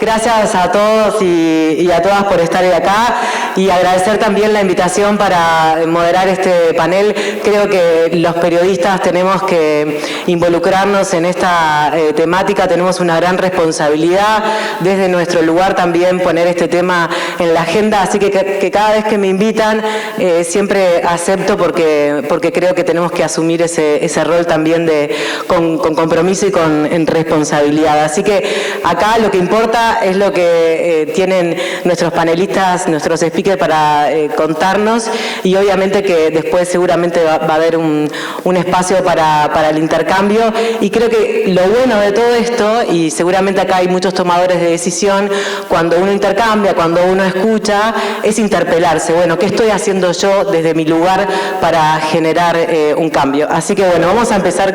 Gracias a todos y a todas por estar acá y agradecer también la invitación para moderar este panel. Creo que los periodistas tenemos que involucrarnos en esta temática, tenemos una gran responsabilidad desde nuestro lugar también poner este tema en la agenda, así que cada vez que me invitan siempre acepto porque creo que tenemos que asumir ese rol también con compromiso y con responsabilidad. Así que acá lo que importa es lo que tienen nuestros panelistas, nuestros speakers para contarnos y obviamente que después seguramente va a haber un espacio para el intercambio y creo que lo bueno de todo esto, y seguramente acá hay muchos tomadores de decisión, cuando uno intercambia, cuando uno escucha, es interpelarse. Bueno, ¿qué estoy haciendo yo desde mi lugar para generar un cambio? Así que bueno, vamos a empezar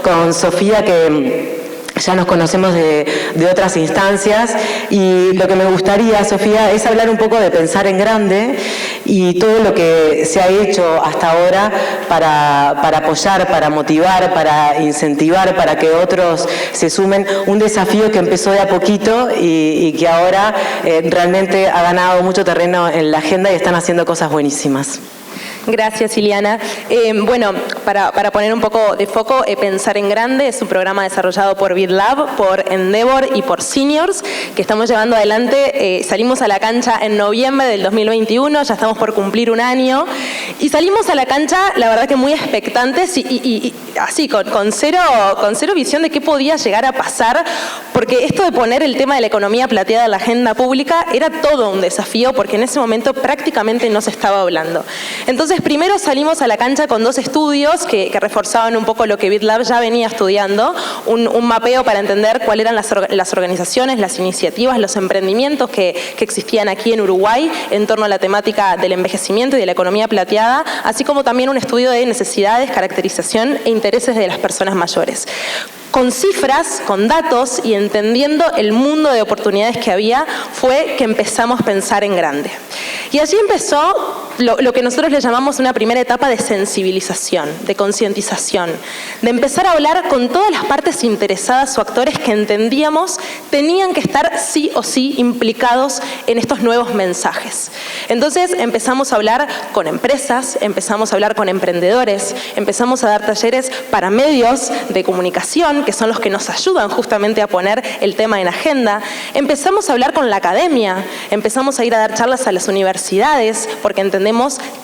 con Sofía, que ya nos conocemos de otras instancias y lo que me gustaría, Sofía, es hablar un poco de pensar en grande y todo lo que se ha hecho hasta ahora para apoyar, para motivar, para incentivar, para que otros se sumen. Un desafío que empezó de a poquito y que ahora realmente ha ganado mucho terreno en la agenda y están haciendo cosas buenísimas. Gracias, Iliana. Bueno, para poner un poco de foco, Pensar en Grande es un programa desarrollado por BitLab, por Endeavor y por Seniors, que estamos llevando adelante. Salimos a la cancha en noviembre del 2021, ya estamos por cumplir un año, y salimos a la cancha, la verdad que muy expectantes y así, con cero visión de qué podía llegar a pasar, porque esto de poner el tema de la economía plateada en la agenda pública era todo un desafío, porque en ese momento prácticamente no se estaba hablando. Entonces, primero salimos a la cancha con dos estudios que reforzaban un poco lo que BitLab ya venía estudiando, un mapeo para entender cuáles eran las organizaciones, las iniciativas, los emprendimientos que existían aquí en Uruguay en torno a la temática del envejecimiento y de la economía plateada, así como también un estudio de necesidades, caracterización e intereses de las personas mayores. Con cifras, con datos y entendiendo el mundo de oportunidades que había, fue que empezamos a pensar en grande. Y allí empezó lo que nosotros le llamamos una primera etapa de sensibilización, de concientización, de empezar a hablar con todas las partes interesadas o actores que entendíamos tenían que estar sí o sí implicados en estos nuevos mensajes. Entonces empezamos a hablar con empresas, empezamos a hablar con emprendedores, empezamos a dar talleres para medios de comunicación, que son los que nos ayudan justamente a poner el tema en agenda. Empezamos a hablar con la academia, empezamos a ir a dar charlas a las universidades, porque entendemos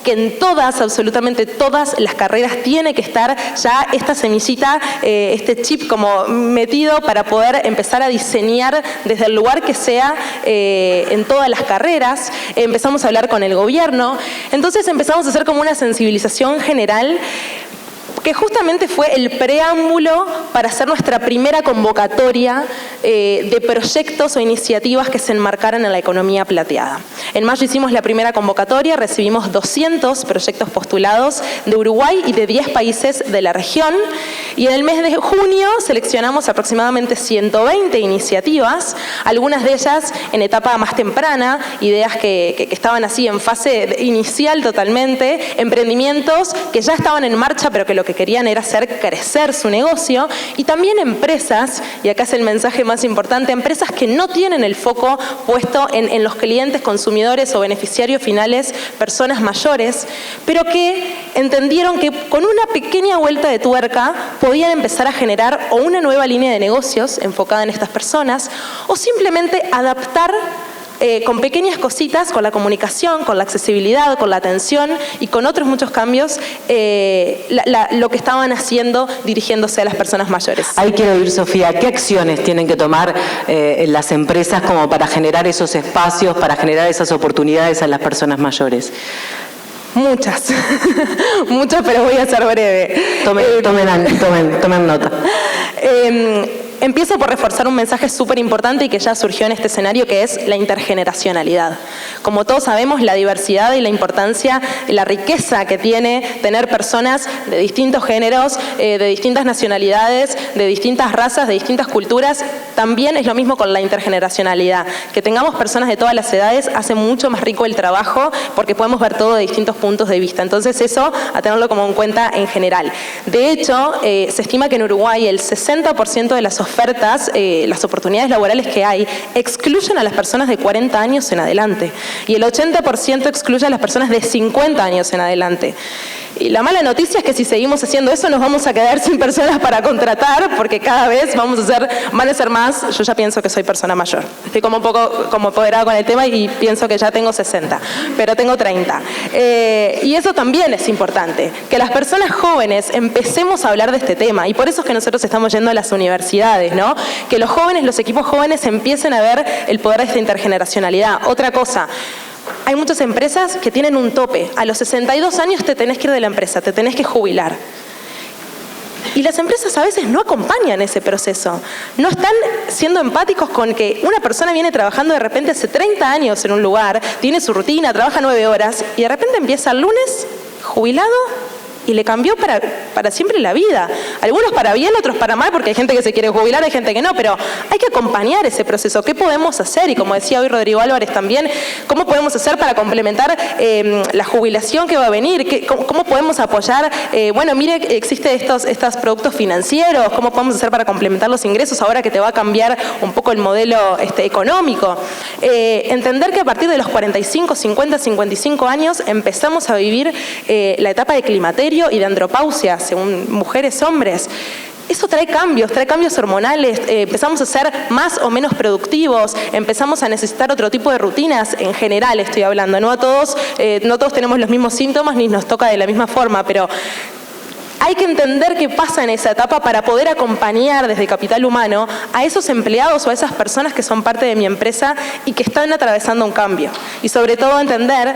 que en todas, absolutamente todas las carreras tiene que estar ya esta semillita, este chip como metido para poder empezar a diseñar desde el lugar que sea en todas las carreras. Empezamos a hablar con el gobierno, entonces empezamos a hacer como una sensibilización general que justamente fue el preámbulo para hacer nuestra primera convocatoria de proyectos o iniciativas que se enmarcaran en la economía plateada. En mayo hicimos la primera convocatoria, recibimos 200 proyectos postulados de Uruguay y de 10 países de la región, y en el mes de junio seleccionamos aproximadamente 120 iniciativas, algunas de ellas en etapa más temprana, ideas que estaban así en fase inicial totalmente, emprendimientos que ya estaban en marcha pero que lo que querían era hacer crecer su negocio, y también empresas, y acá es el mensaje más importante, empresas que no tienen el foco puesto en los clientes, consumidores o beneficiarios finales, personas mayores, pero que entendieron que con una pequeña vuelta de tuerca podían empezar a generar o una nueva línea de negocios enfocada en estas personas, o simplemente adaptar con pequeñas cositas, con la comunicación, con la accesibilidad, con la atención y con otros muchos cambios, lo que estaban haciendo dirigiéndose a las personas mayores. Ahí quiero ir, Sofía, ¿qué acciones tienen que tomar las empresas como para generar esos espacios, para generar esas oportunidades a las personas mayores? Muchas, muchas, pero voy a ser breve. Tomen nota. Empiezo por reforzar un mensaje súper importante y que ya surgió en este escenario, que es la intergeneracionalidad. Como todos sabemos, la diversidad y la importancia, la riqueza que tiene tener personas de distintos géneros, de distintas nacionalidades, de distintas razas, de distintas culturas, también es lo mismo con la intergeneracionalidad. Que tengamos personas de todas las edades hace mucho más rico el trabajo, porque podemos ver todo de distintos puntos de vista. Entonces eso, a tenerlo como en cuenta en general. De hecho, se estima que en Uruguay el 60% de las ofertas ofertas, las oportunidades laborales que hay, excluyen a las personas de 40 años en adelante. Y el 80% excluye a las personas de 50 años en adelante. Y la mala noticia es que si seguimos haciendo eso nos vamos a quedar sin personas para contratar, porque cada vez van a ser más. Yo ya pienso que soy persona mayor. Estoy como un poco como empoderada con el tema y pienso que ya tengo 60, pero tengo 30. Y eso también es importante, que las personas jóvenes empecemos a hablar de este tema. Y por eso es que nosotros estamos yendo a las universidades, ¿no? Que los jóvenes, los equipos jóvenes empiecen a ver el poder de esta intergeneracionalidad. Otra cosa, hay muchas empresas que tienen un tope. A los 62 años te tenés que ir de la empresa, te tenés que jubilar. Y las empresas a veces no acompañan ese proceso. No están siendo empáticos con que una persona viene trabajando de repente hace 30 años en un lugar, tiene su rutina, trabaja 9 horas y de repente empieza el lunes jubilado y le cambió para siempre la vida. Algunos para bien, otros para mal, porque hay gente que se quiere jubilar, hay gente que no, pero hay que acompañar ese proceso. ¿Qué podemos hacer? Y como decía hoy Rodrigo Álvarez también, ¿cómo podemos hacer para complementar la jubilación que va a venir? ¿Cómo podemos apoyar? Bueno, mire, existen estos productos financieros, ¿cómo podemos hacer para complementar los ingresos ahora que te va a cambiar un poco el modelo económico? Entender que a partir de los 45, 50, 55 años empezamos a vivir la etapa de climaterio y de andropausia, según mujeres, hombres. Eso trae cambios hormonales, empezamos a ser más o menos productivos, empezamos a necesitar otro tipo de rutinas, en general estoy hablando, no todos tenemos los mismos síntomas ni nos toca de la misma forma, pero hay que entender qué pasa en esa etapa para poder acompañar desde Capital Humano a esos empleados o a esas personas que son parte de mi empresa y que están atravesando un cambio. Y sobre todo entender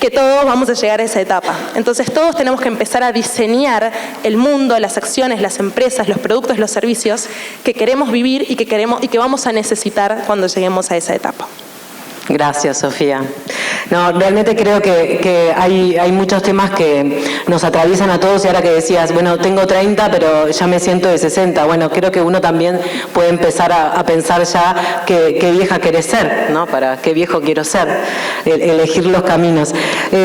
que todos vamos a llegar a esa etapa. Entonces todos tenemos que empezar a diseñar el mundo, las acciones, las empresas, los productos, los servicios que queremos vivir y que vamos a necesitar cuando lleguemos a esa etapa. Gracias, Sofía. No, realmente creo que hay muchos temas que nos atraviesan a todos y ahora que decías, bueno, tengo 30, pero ya me siento de 60. Bueno, creo que uno también puede empezar a pensar ya qué vieja querés ser, ¿no? Para qué viejo quiero ser, elegir los caminos.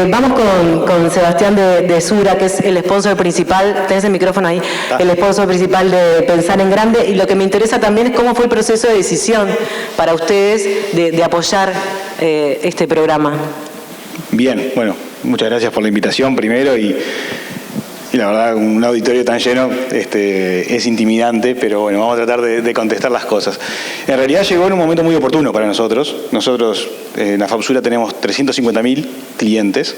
Vamos con Sebastián de Sura, que es el sponsor principal, tenés el micrófono ahí, el sponsor principal de Pensar en Grande, y lo que me interesa también es cómo fue el proceso de decisión para ustedes de apoyar este programa. Bien, bueno, muchas gracias por la invitación primero y la verdad un auditorio tan lleno es intimidante, pero bueno, vamos a tratar de contestar las cosas. En realidad llegó en un momento muy oportuno para nosotros. Nosotros en la FABSURA tenemos 350.000 clientes.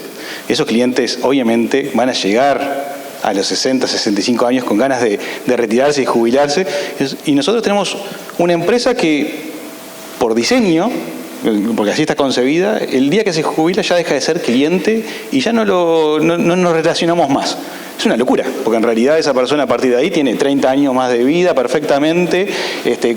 Esos clientes obviamente van a llegar a los 60, 65 años con ganas de retirarse y jubilarse. Y nosotros tenemos una empresa que por diseño, porque así está concebida, el día que se jubila ya deja de ser cliente y ya no nos relacionamos más. Es una locura, porque en realidad esa persona a partir de ahí tiene 30 años más de vida perfectamente,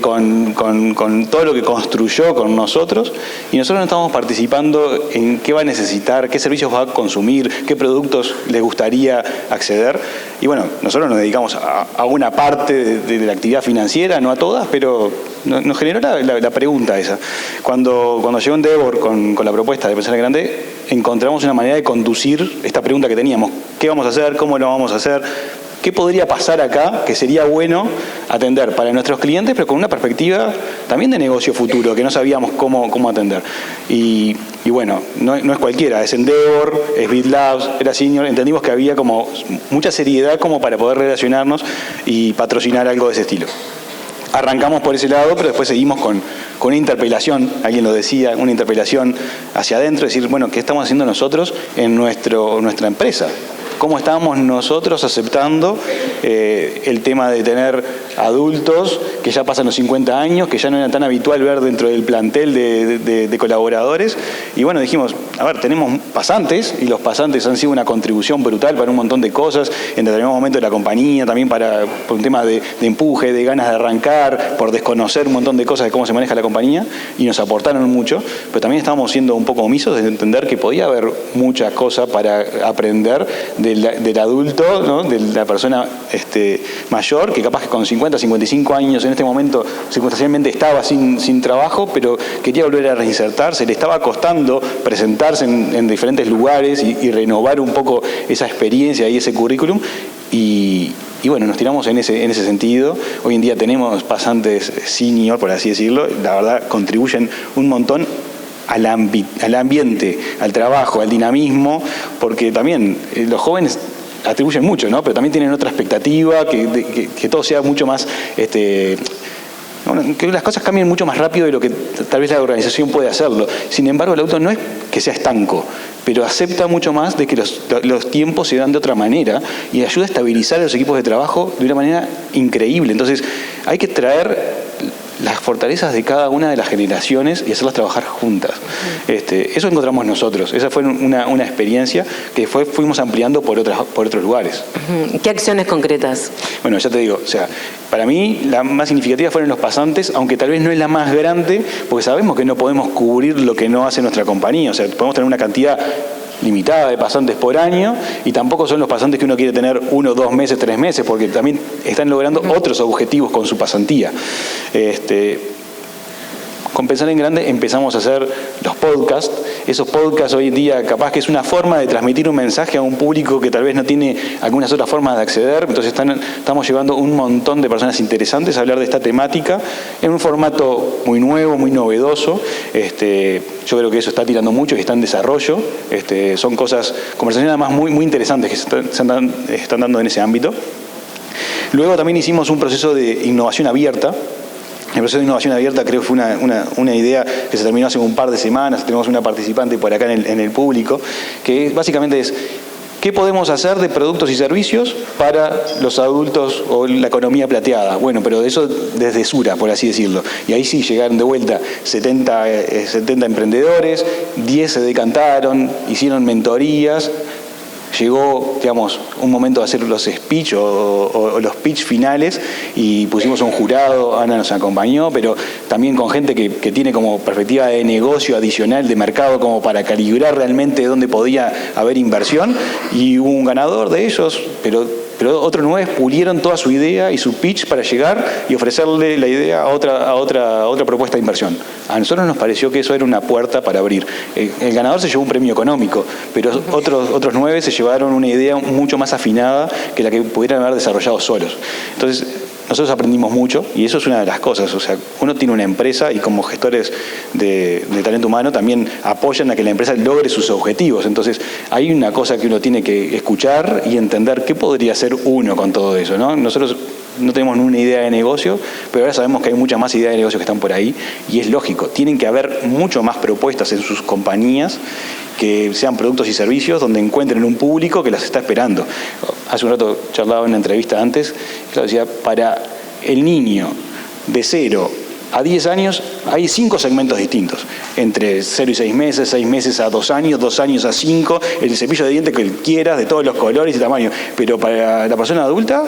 con todo lo que construyó con nosotros, y nosotros no estamos participando en qué va a necesitar, qué servicios va a consumir, qué productos le gustaría acceder. Y bueno, nosotros nos dedicamos a una parte de la actividad financiera, no a todas, pero nos generó la pregunta esa. Cuando llegó Endeavor con la propuesta de Pensar en Grande, encontramos una manera de conducir esta pregunta que teníamos. ¿Qué vamos a hacer? ¿Cómo lo vamos a hacer? ¿Qué podría pasar acá que sería bueno atender para nuestros clientes, pero con una perspectiva también de negocio futuro, que no sabíamos cómo atender? Y bueno, no es cualquiera, es Endeavor, es BitLabs, era Senior. Entendimos que había como mucha seriedad como para poder relacionarnos y patrocinar algo de ese estilo. Arrancamos por ese lado, pero después seguimos con una interpelación, alguien lo decía, una interpelación hacia adentro, decir, bueno, ¿qué estamos haciendo nosotros en nuestra empresa? ¿Cómo estamos nosotros aceptando el tema de tener adultos que ya pasan los 50 años, que ya no era tan habitual ver dentro del plantel de colaboradores? Y bueno, dijimos, a ver, tenemos pasantes, y los pasantes han sido una contribución brutal para un montón de cosas, en determinado momento de la compañía, también por un tema de empuje, de ganas de arrancar, por desconocer un montón de cosas de cómo se maneja la compañía, y nos aportaron mucho, pero también estábamos siendo un poco omisos de entender que podía haber muchas cosas para aprender del adulto, ¿no? De la persona mayor, que capaz que con 50 50, 55 años en este momento, circunstancialmente estaba sin trabajo, pero quería volver a reinsertarse, le estaba costando presentarse en diferentes lugares y renovar un poco esa experiencia y ese currículum. Y bueno, nos tiramos en ese sentido. Hoy en día tenemos pasantes senior, por así decirlo, la verdad contribuyen un montón al ambiente, al trabajo, al dinamismo, porque también los jóvenes atribuyen mucho, ¿no? Pero también tienen otra expectativa, que todo sea mucho más... que las cosas cambien mucho más rápido de lo que tal vez la organización puede hacerlo. Sin embargo, el auto no es que sea estanco, pero acepta mucho más de que los tiempos se dan de otra manera y ayuda a estabilizar a los equipos de trabajo de una manera increíble. Entonces, hay que traer las fortalezas de cada una de las generaciones y hacerlas trabajar juntas. Eso encontramos nosotros. Esa fue una experiencia que después fuimos ampliando por otros lugares. ¿Qué acciones concretas? Bueno, ya te digo, o sea, para mí la más significativa fueron los pasantes, aunque tal vez no es la más grande, porque sabemos que no podemos cubrir lo que no hace nuestra compañía. O sea, podemos tener una cantidad limitada de pasantes por año y tampoco son los pasantes que uno quiere tener 1, 2 meses, 3 meses, porque también están logrando otros objetivos con su pasantía. Con Pensar en Grande empezamos a hacer los podcasts. Esos podcasts hoy en día capaz que es una forma de transmitir un mensaje a un público que tal vez no tiene algunas otras formas de acceder. Entonces estamos llevando un montón de personas interesantes a hablar de esta temática en un formato muy nuevo, muy novedoso. Yo creo que eso está tirando mucho y está en desarrollo. Son conversaciones además muy, muy interesantes que se están dando en ese ámbito. Luego también hicimos un proceso de innovación abierta. El proceso de innovación abierta creo que fue una idea que se terminó hace un par de semanas. Tenemos una participante por acá en el público, que básicamente es ¿qué podemos hacer de productos y servicios para los adultos o la economía plateada? Bueno, pero de eso desde Sura, por así decirlo. Y ahí sí llegaron de vuelta 70 emprendedores, 10 se decantaron, hicieron mentorías. Llegó, digamos, un momento de hacer los speech o los pitch finales y pusimos un jurado, Ana nos acompañó, pero también con gente que tiene como perspectiva de negocio adicional, de mercado, como para calibrar realmente dónde podía haber inversión, y hubo un ganador de ellos, pero otros 9 pulieron toda su idea y su pitch para llegar y ofrecerle la idea a otra propuesta de inversión. A nosotros nos pareció que eso era una puerta para abrir. El ganador se llevó un premio económico, pero otros 9 se llevaron una idea mucho más afinada que la que pudieran haber desarrollado solos. Entonces, nosotros aprendimos mucho y eso es una de las cosas. O sea, uno tiene una empresa y como gestores de talento humano también apoyan a que la empresa logre sus objetivos. Entonces, hay una cosa que uno tiene que escuchar y entender qué podría hacer uno con todo eso, ¿no? Nosotros no tenemos una idea de negocio, pero ahora sabemos que hay muchas más ideas de negocio que están por ahí y es lógico. Tienen que haber mucho más propuestas en sus compañías que sean productos y servicios donde encuentren un público que las está esperando. Hace un rato charlaba en una entrevista antes, que decía, para el niño de 0 a 10 años hay 5 segmentos distintos, entre 0 y 6 meses, 6 meses a 2 años, 2 años a 5, el cepillo de dientes que quieras, de todos los colores y tamaños, pero para la persona adulta,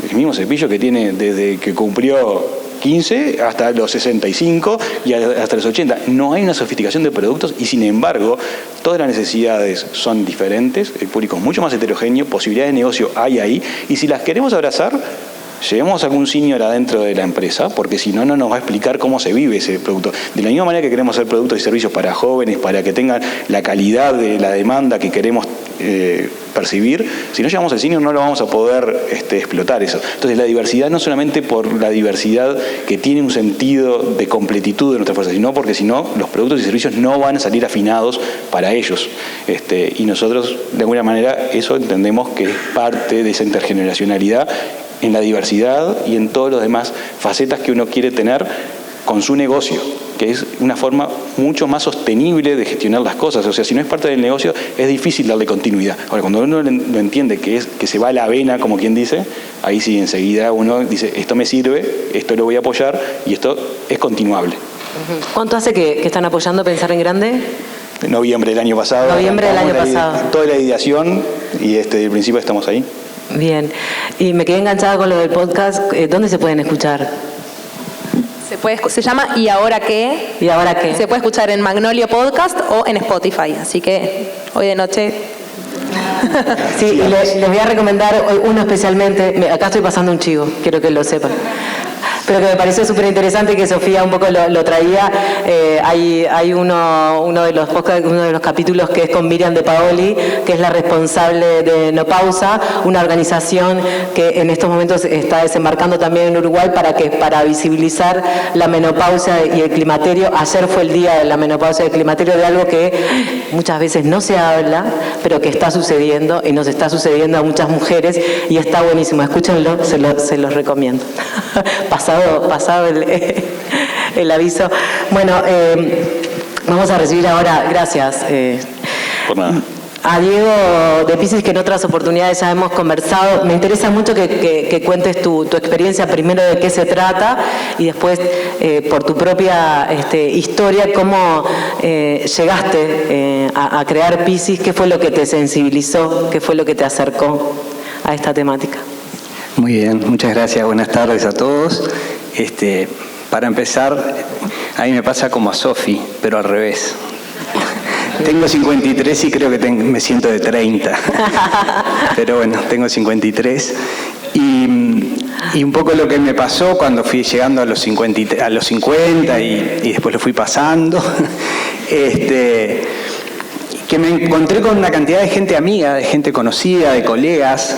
el mismo cepillo que tiene desde que cumplió 15 hasta los 65 y hasta los 80. No hay una sofisticación de productos y sin embargo todas las necesidades son diferentes, el público es mucho más heterogéneo, posibilidades de negocio hay ahí y si las queremos abrazar, llevemos a algún senior adentro de la empresa, porque si no, no nos va a explicar cómo se vive ese producto. De la misma manera que queremos hacer productos y servicios para jóvenes, para que tengan la calidad de la demanda que queremos percibir, si no llevamos al senior no lo vamos a poder explotar eso. Entonces la diversidad no solamente por la diversidad que tiene un sentido de completitud de nuestra fuerza, sino porque si no, los productos y servicios no van a salir afinados para ellos. Y nosotros, de alguna manera, eso entendemos que es parte de esa intergeneracionalidad en la diversidad y en todas las demás facetas que uno quiere tener con su negocio, que es una forma mucho más sostenible de gestionar las cosas. O sea, si no es parte del negocio, es difícil darle continuidad. Ahora, cuando uno lo entiende que se va a la vena, como quien dice, ahí sí enseguida uno dice, esto me sirve, esto lo voy a apoyar y esto es continuable. ¿Cuánto hace que están apoyando Pensar en Grande? Noviembre del año pasado. Noviembre del año pasado. Toda la ideación y desde el principio estamos ahí. Bien. Y me quedé enganchada con lo del podcast. ¿Dónde se pueden escuchar? Se llama ¿Y ahora qué? ¿Y ahora qué? Se puede escuchar en Magnolio Podcast o en Spotify. Así que hoy de noche Sí, y les voy a recomendar uno especialmente. Acá estoy pasando un chivo, quiero que lo sepan. Pero que me pareció súper interesante, que Sofía un poco lo traía. Hay uno de los capítulos que es con Miriam De Paoli, que es la responsable de No Pausa, una organización que en estos momentos está desembarcando también en Uruguay para visibilizar la menopausia y el climaterio. Ayer fue el día de la menopausia y el climaterio, de algo que muchas veces no se habla, pero que está sucediendo y nos está sucediendo a muchas mujeres, y está buenísimo. Escúchenlo, se los recomiendo. Pasado el aviso. Bueno, vamos a recibir ahora, gracias, Por nada. a Diego de Piscis, que en otras oportunidades ya hemos conversado. Me interesa mucho que cuentes tu experiencia, primero de qué se trata y después por tu propia historia, cómo llegaste a crear Piscis, qué fue lo que te sensibilizó, qué fue lo que te acercó a esta temática. Muy bien, muchas gracias, buenas tardes a todos. Para empezar, a mí me pasa como a Sofi, pero al revés. Tengo 53 y creo que me siento de 30. Pero bueno, tengo 53. Y un poco lo que me pasó cuando fui llegando a los 50 y después lo fui pasando, que me encontré con una cantidad de gente amiga, de gente conocida, de colegas,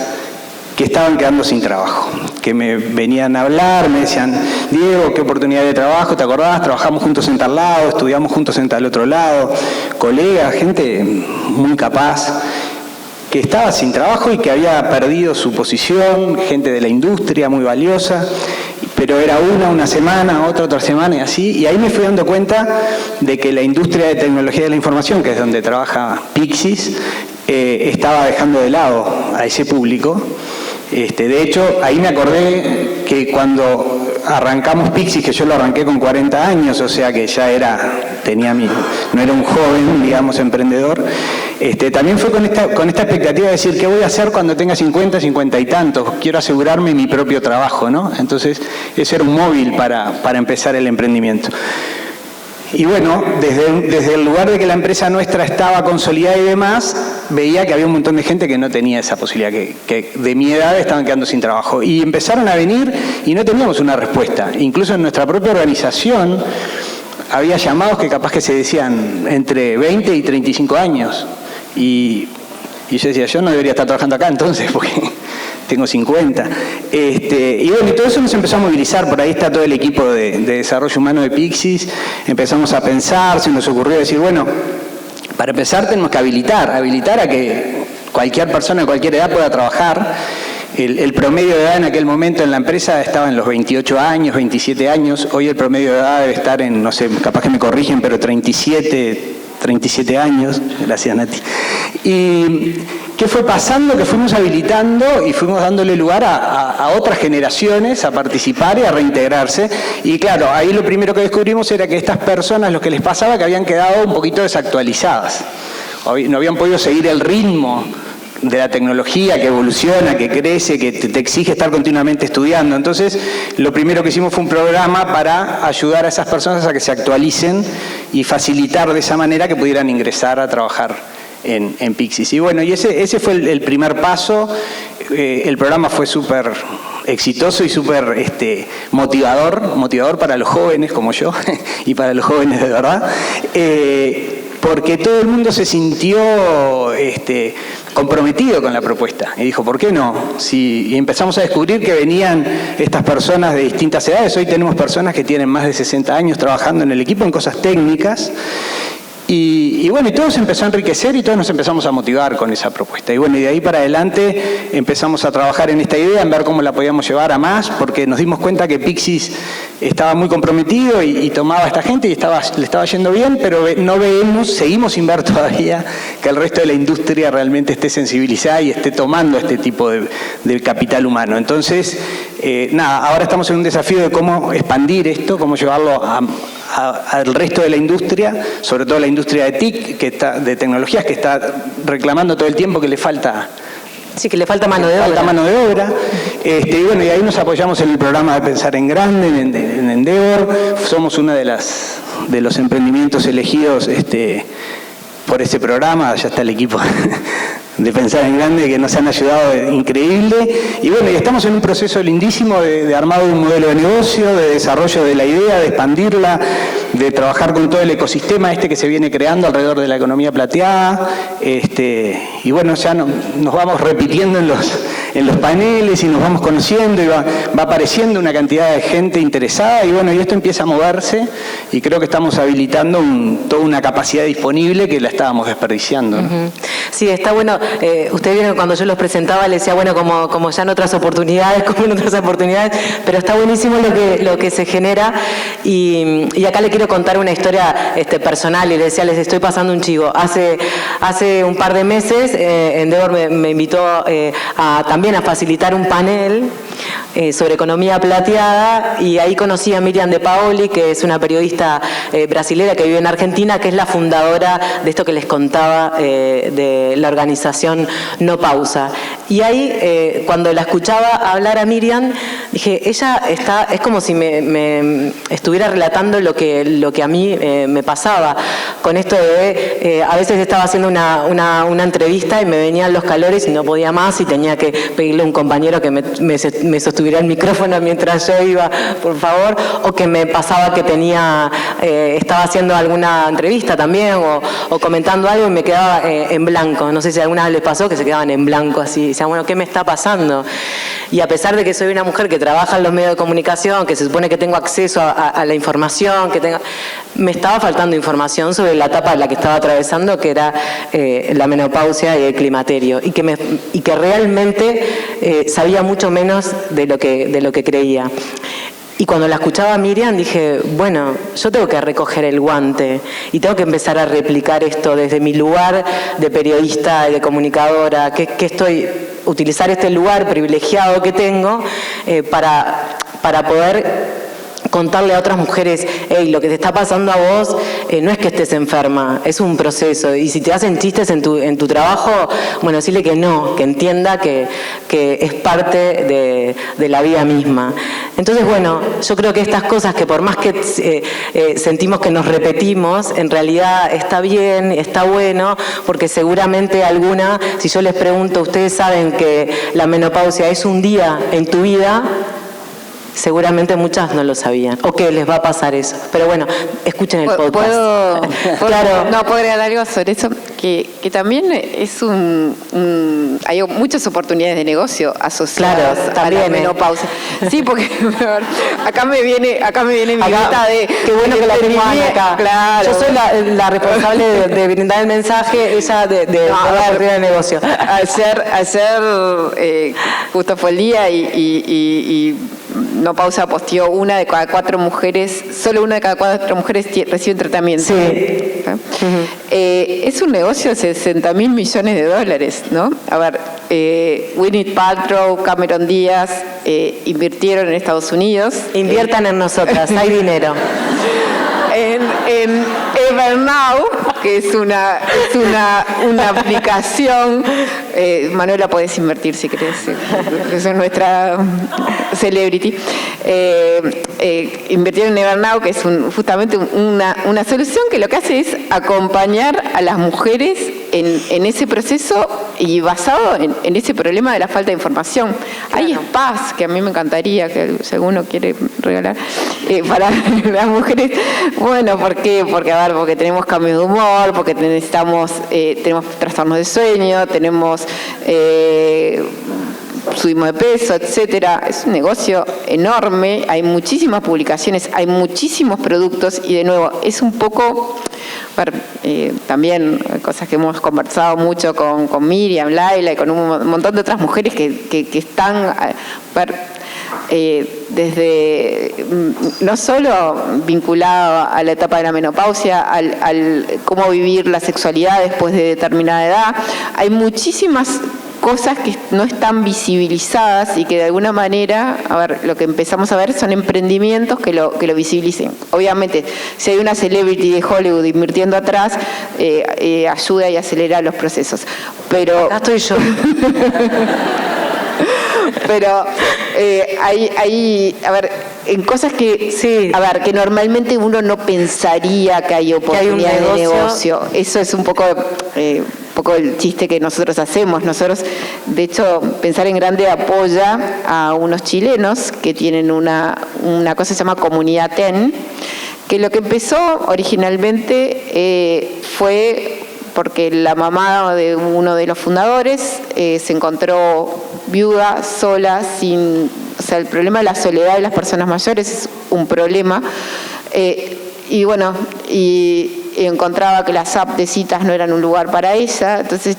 que estaban quedando sin trabajo, que me venían a hablar, me decían: Diego, qué oportunidad de trabajo, ¿te acordás? Trabajamos juntos en tal lado, estudiamos juntos en tal otro lado. Colegas, gente muy capaz, que estaba sin trabajo y que había perdido su posición, gente de la industria muy valiosa, pero era una semana, otra semana y así. Y ahí me fui dando cuenta de que la industria de tecnología de la información, que es donde trabaja Piscis, estaba dejando de lado a ese público. De hecho, ahí me acordé que cuando arrancamos Piscis, que yo lo arranqué con 40 años, o sea que ya no era un joven, digamos, emprendedor, también fue con esta expectativa de decir: ¿qué voy a hacer cuando tenga 50 y tantos? Quiero asegurarme mi propio trabajo, ¿no? Entonces, ese era un móvil para empezar el emprendimiento. Y bueno, desde el lugar de que la empresa nuestra estaba consolidada y demás, veía que había un montón de gente que no tenía esa posibilidad, que de mi edad estaban quedando sin trabajo. Y empezaron a venir y no teníamos una respuesta. Incluso en nuestra propia organización había llamados que capaz que se decían entre 20 y 35 años. Y yo decía: yo no debería estar trabajando acá entonces, porque tengo 50. Y bueno, y todo eso nos empezó a movilizar. Por ahí está todo el equipo de desarrollo humano de Piscis. Empezamos a pensar, se nos ocurrió decir: bueno, para empezar tenemos que habilitar a que cualquier persona de cualquier edad pueda trabajar. El promedio de edad en aquel momento en la empresa estaba en los 28 años, 27 años. Hoy el promedio de edad debe estar en, no sé, capaz que me corrigen, pero 37 años. Gracias, Nati. ¿Y qué fue pasando? Que fuimos habilitando y fuimos dándole lugar a otras generaciones a participar y a reintegrarse. Y claro, ahí lo primero que descubrimos era que estas personas, lo que les pasaba, que habían quedado un poquito desactualizadas. No habían podido seguir el ritmo de la tecnología que evoluciona, que crece, que te exige estar continuamente estudiando. Entonces, lo primero que hicimos fue un programa para ayudar a esas personas a que se actualicen y facilitar de esa manera que pudieran ingresar a trabajar en Piscis. Y bueno, y ese fue el primer paso. El programa fue súper exitoso y súper motivador para los jóvenes como yo y para los jóvenes de verdad. Porque todo el mundo se sintió comprometido con la propuesta y dijo: ¿por qué no? Y empezamos a descubrir que venían estas personas de distintas edades. Hoy tenemos personas que tienen más de 60 años trabajando en el equipo en cosas técnicas. Y bueno, y todo se empezó a enriquecer y todos nos empezamos a motivar con esa propuesta. Y bueno, y de ahí para adelante empezamos a trabajar en esta idea, en ver cómo la podíamos llevar a más, porque nos dimos cuenta que Piscis estaba muy comprometido y tomaba a esta gente y le estaba yendo bien, pero seguimos sin ver todavía que el resto de la industria realmente esté sensibilizada y esté tomando este tipo de capital humano. Entonces, ahora estamos en un desafío de cómo expandir esto, cómo llevarlo al resto de la industria, sobre todo la industria de TIC, de tecnologías, que está reclamando todo el tiempo que le falta. Sí, que le falta mano de obra. Falta mano de obra. Y bueno, y ahí nos apoyamos en el programa de Pensar en Grande, en Endeavor. Somos uno de los emprendimientos elegidos por ese programa. Ya está el equipo de pensar en grande, que nos han ayudado increíble. Y bueno, y estamos en un proceso lindísimo de armado de un modelo de negocio, de desarrollo de la idea, de expandirla, de trabajar con todo el ecosistema que se viene creando alrededor de la economía plateada. Y bueno, ya nos vamos repitiendo en los paneles y nos vamos conociendo y va apareciendo una cantidad de gente interesada y bueno, y esto empieza a moverse y creo que estamos habilitando toda una capacidad disponible que la estábamos desperdiciando, ¿no? Sí, está bueno. Ustedes vieron cuando yo los presentaba, les decía, bueno, como ya en otras oportunidades, pero está buenísimo lo que se genera y acá le quiero contar una historia personal y les decía, les estoy pasando un chivo. Hace un par de meses Endeavor me invitó también a facilitar un panel sobre economía plateada y ahí conocí a Miriam De Paoli, que es una periodista brasilera que vive en Argentina, que es la fundadora de esto que les contaba de la organización No Pausa. Y ahí, cuando la escuchaba hablar a Miriam, dije, ella es como si me estuviera relatando lo que a mí me pasaba, con esto de, a veces estaba haciendo una entrevista y me venían los calores y no podía más y tenía que pedirle a un compañero que me sostuviera el micrófono mientras yo iba, por favor, o que me pasaba que estaba haciendo alguna entrevista también o comentando algo y me quedaba en blanco. No sé si alguna vez les pasó que se quedaban en blanco así, decían, bueno, ¿qué me está pasando? Y a pesar de que soy una mujer que trabaja en los medios de comunicación, que se supone que tengo acceso a la información, me estaba faltando información sobre la etapa en la que estaba atravesando, que era la menopausia y el climaterio, y que realmente sabía mucho menos de lo que creía. Y cuando la escuchaba a Miriam dije, bueno, yo tengo que recoger el guante y tengo que empezar a replicar esto desde mi lugar de periodista y de comunicadora, utilizar este lugar privilegiado que tengo para poder contarle a otras mujeres, hey, lo que te está pasando a vos no es que estés enferma, es un proceso. Y si te hacen chistes en tu trabajo, bueno, decirle que no, que entienda que es parte de la vida misma. Entonces, bueno, yo creo que estas cosas que por más que sentimos que nos repetimos, en realidad está bien, está bueno, porque seguramente alguna, si yo les pregunto, ustedes saben que la menopausia es un día en tu vida, seguramente muchas no lo sabían, o que les va a pasar eso. Pero bueno, escuchen el podcast. Claro. No, podría hablar algo sobre eso, que también es hay muchas oportunidades de negocio asociadas a la menopausia. Sí, porque acá me viene mi meta de... Qué bueno que la tengo acá. Claro. Yo soy la responsable de brindar el mensaje, ella de la de negocio. Ayer justo fue el día y No Pausa posteó solo una de cada cuatro mujeres reciben tratamiento. Sí. Es un negocio de $60.000 millones, ¿no? A ver, Gwyneth Paltrow, Cameron Díaz invirtieron en Estados Unidos. Inviertan en nosotras, hay dinero. En Evernow, que es una aplicación. Manuela, podés invertir si querés, esa es nuestra celebrity. Invirtieron en Evernow, que es justamente una solución que lo que hace es acompañar a las mujeres en ese proceso y basado en ese problema de la falta de información. Claro. Hay spas que a mí me encantaría, que si alguno quiere regalar, para las mujeres. Bueno, ¿por qué? Porque tenemos cambios de humor, porque tenemos trastornos de sueño, subimos de peso, etcétera. Es un negocio enorme, hay muchísimas publicaciones, hay muchísimos productos y de nuevo, es un poco... también cosas que hemos conversado mucho con Miriam, Laila y con un montón de otras mujeres que están desde no solo vinculado a la etapa de la menopausia, al cómo vivir la sexualidad después de determinada edad. Hay muchísimas cosas que no están visibilizadas y que de alguna manera, lo que empezamos a ver son emprendimientos que lo visibilicen. Obviamente, si hay una celebrity de Hollywood invirtiendo atrás, ayuda y acelera los procesos. Pero acá estoy yo. Pero hay en cosas que, sí, que normalmente uno no pensaría que hay oportunidades de negocio. Eso es un poco poco el chiste que nosotros hacemos. Nosotros, de hecho, Pensar en Grande apoya a unos chilenos que tienen una cosa que se llama Comunidad TEN, que lo que empezó originalmente fue porque la mamá de uno de los fundadores se encontró viuda, sola, o sea, el problema de la soledad de las personas mayores es un problema. Y bueno, y encontraba que las apps de citas no eran un lugar para ella. Entonces,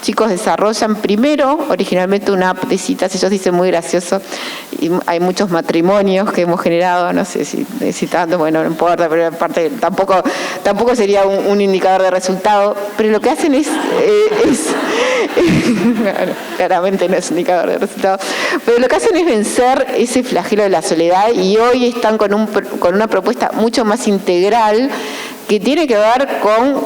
chicos desarrollan primero, originalmente, una app de citas. Ellos dicen muy gracioso. Y hay muchos matrimonios que hemos generado, no sé si tanto, bueno, no importa, pero aparte tampoco sería un indicador de resultado. Pero lo que hacen es claramente no es indicador de resultado, pero lo que hacen es vencer ese flagelo de la soledad, y hoy están con una propuesta mucho más integral que tiene que ver con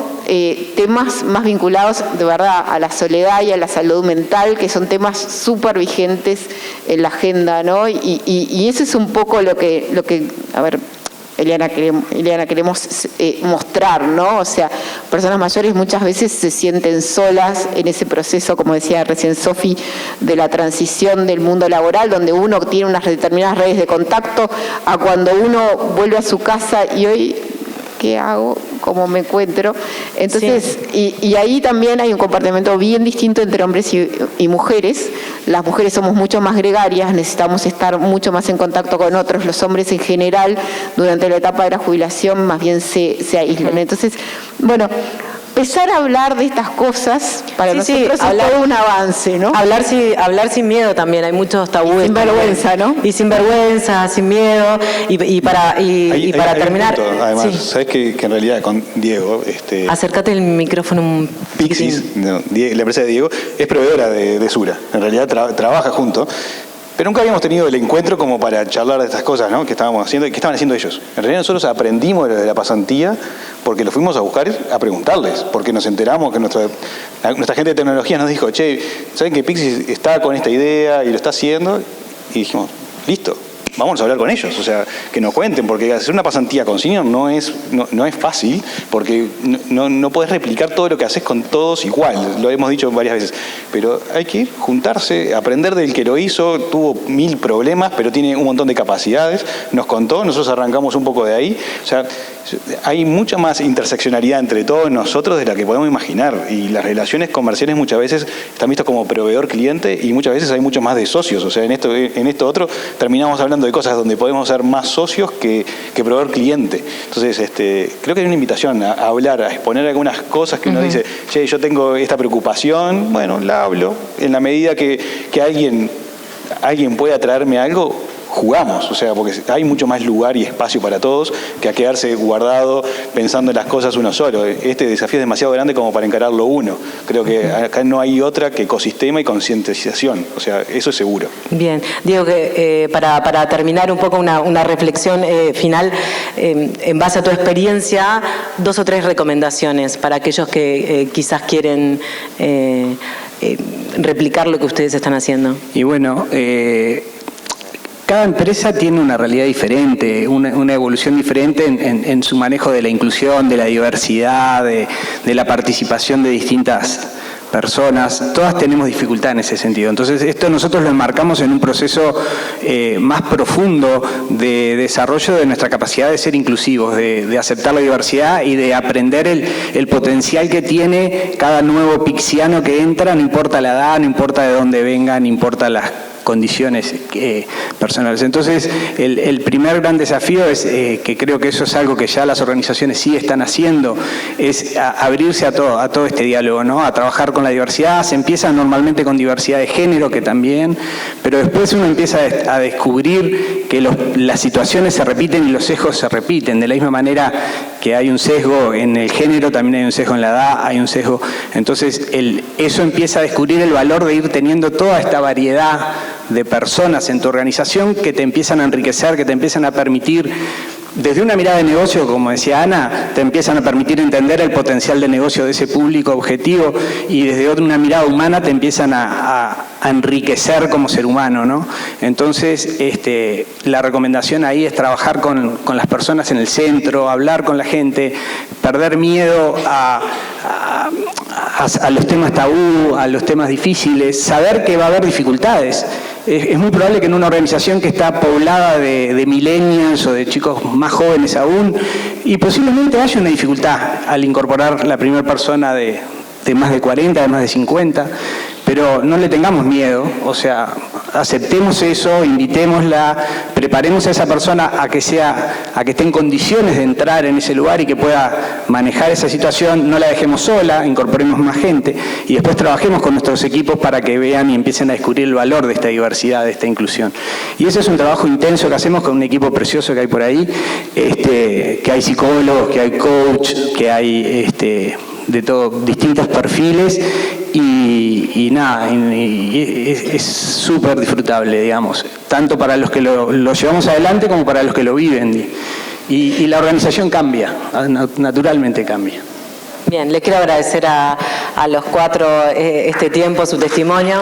temas más vinculados de verdad a la soledad y a la salud mental, que son temas súper vigentes en la agenda, ¿no? Y eso es un poco lo que a ver, Eliana, queremos mostrar, ¿no? O sea, personas mayores muchas veces se sienten solas en ese proceso, como decía recién Sofi, de la transición del mundo laboral, donde uno tiene unas determinadas redes de contacto, a cuando uno vuelve a su casa y hoy, ¿qué hago? ¿Cómo me encuentro? Entonces, sí. Y ahí también hay un comportamiento bien distinto entre hombres y mujeres. Las mujeres somos mucho más gregarias, necesitamos estar mucho más en contacto con otros. Los hombres en general, durante la etapa de la jubilación, más bien se aíslan. Entonces, bueno, empezar a hablar de estas cosas para nosotros es todo un avance, ¿no? Hablar sin miedo también, hay muchos tabúes. Sin vergüenza, ¿no? Y sin vergüenza, sin miedo, y para terminar. Un punto, además, sí. sabes que en realidad con Diego, acércate el micrófono un Pixis, no, la empresa de Diego, es proveedora de Sura. En realidad trabaja junto. Pero nunca habíamos tenido el encuentro como para charlar de estas cosas, ¿no? Que estábamos haciendo y que estaban haciendo ellos. En realidad nosotros aprendimos de la pasantía porque lo fuimos a buscar a preguntarles, porque nos enteramos que nuestra gente de tecnología nos dijo, che, ¿saben que Pixis está con esta idea y lo está haciendo? Y dijimos, listo, vamos a hablar con ellos, o sea, que nos cuenten, porque hacer una pasantía con senior no es fácil, porque no podés replicar todo lo que haces con todos igual, lo hemos dicho varias veces, pero hay que juntarse, aprender del que lo hizo, tuvo 1000 problemas, pero tiene un montón de capacidades, nos contó, nosotros arrancamos un poco de ahí, o sea, hay mucha más interseccionalidad entre todos nosotros de la que podemos imaginar, y las relaciones comerciales muchas veces están vistas como proveedor-cliente y muchas veces hay mucho más de socios, o sea, en esto otro terminamos hablando de cosas donde podemos ser más socios que proveedor-cliente. Entonces, creo que hay una invitación a hablar, a exponer algunas cosas que uno dice, che, yo tengo esta preocupación, bueno, la hablo, en la medida que alguien pueda traerme algo, jugamos, o sea, porque hay mucho más lugar y espacio para todos que a quedarse guardado pensando en las cosas uno solo. Este desafío es demasiado grande como para encararlo uno. Creo que acá no hay otra que ecosistema y concientización, o sea, eso es seguro. Bien, Diego, que para terminar un poco una reflexión final, en base a tu experiencia, 2 o 3 recomendaciones para aquellos que quizás quieren replicar lo que ustedes están haciendo. Y bueno, cada empresa tiene una realidad diferente, una evolución diferente en su manejo de la inclusión, de la diversidad, de la participación de distintas personas. Todas tenemos dificultad en ese sentido. Entonces, esto nosotros lo enmarcamos en un proceso más profundo de desarrollo de nuestra capacidad de ser inclusivos, de aceptar la diversidad y de aprender el potencial que tiene cada nuevo pixiano que entra, no importa la edad, no importa de dónde venga, no importa las condiciones personales. Entonces, el primer gran desafío es, que creo que eso es algo que ya las organizaciones sí están haciendo, es abrirse a todo este diálogo, ¿no? A trabajar con la diversidad. Se empieza normalmente con diversidad de género, que también, pero después uno empieza a descubrir que las situaciones se repiten y los sesgos se repiten. De la misma manera que hay un sesgo en el género, también hay un sesgo en la edad, hay un sesgo. Entonces, eso empieza a descubrir el valor de ir teniendo toda esta variedad de personas en tu organización que te empiezan a enriquecer, que te empiezan a permitir, desde una mirada de negocio, como decía Ana, te empiezan a permitir entender el potencial de negocio de ese público objetivo, y desde una mirada humana te empiezan a enriquecer como ser humano, ¿no? Entonces, la recomendación ahí es trabajar con las personas en el centro, hablar con la gente, perder miedo a a los temas tabú, a los temas difíciles, saber que va a haber dificultades. Es muy probable que en una organización que está poblada de millennials o de chicos más jóvenes aún, y posiblemente haya una dificultad al incorporar la primera persona de más de 40, de más de 50, pero no le tengamos miedo, o sea, aceptemos eso, invitémosla, preparemos a esa persona a que esté en condiciones de entrar en ese lugar y que pueda manejar esa situación, no la dejemos sola, incorporemos más gente y después trabajemos con nuestros equipos para que vean y empiecen a descubrir el valor de esta diversidad, de esta inclusión. Y ese es un trabajo intenso que hacemos con un equipo precioso que hay por ahí, que hay psicólogos, que hay coach, que hay de todo, distintos perfiles y nada, es súper disfrutable, digamos, tanto para los que lo llevamos adelante como para los que lo viven. Y la organización cambia, naturalmente cambia. Bien, les quiero agradecer a los cuatro este tiempo, su testimonio.